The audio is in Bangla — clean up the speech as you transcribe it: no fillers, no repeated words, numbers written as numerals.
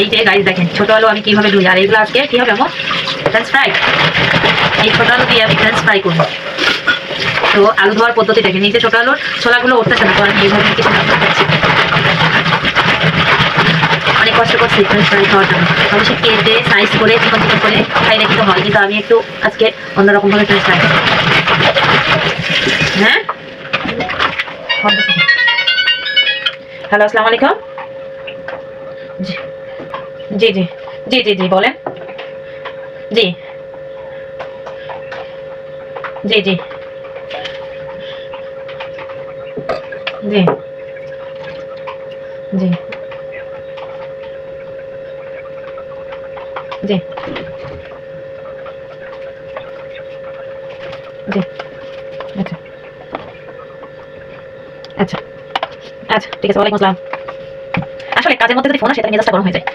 এই যে গাইস দেখেন ছোট আলু আমি কিভাবে ধুই, আর এইগুলো আজকে কি হবে আমার ফ্রেঞ্চ ফ্রাই। এই ছোট আলু দিয়ে আমি ফ্রেঞ্চ ফ্রাই করবো। তো আলু ধোয়ার পদ্ধতি দেখেন, এই যে ছোট আলুর ছোলাগুলো উঠতেছে না, তো আমি এইভাবে কিছু অনেক কষ্ট করছি ফ্রেঞ্চ ফ্রাই খাওয়ার জন্য। অবশ্যই কেটে সাইজ করে চিকন চিকন করে খাইলে কিন্তু হয়, কিন্তু আমি একটু আজকে অন্যরকম ভাবে ফ্রেঞ্চ ফ্রাই। হ্যাঁ, হ্যালো, আসসালামু আলাইকুম। জি জি জি জি জি জি বলেন। জি জি জি জি জি জি জি আচ্ছা আচ্ছা আচ্ছা ঠিক আছে, ওয়ালাইকুম আসসালাম। আসলে কাজের মধ্যে যদি ফোন আসে তাহলে মেজাজটা গরম হয়ে যায়।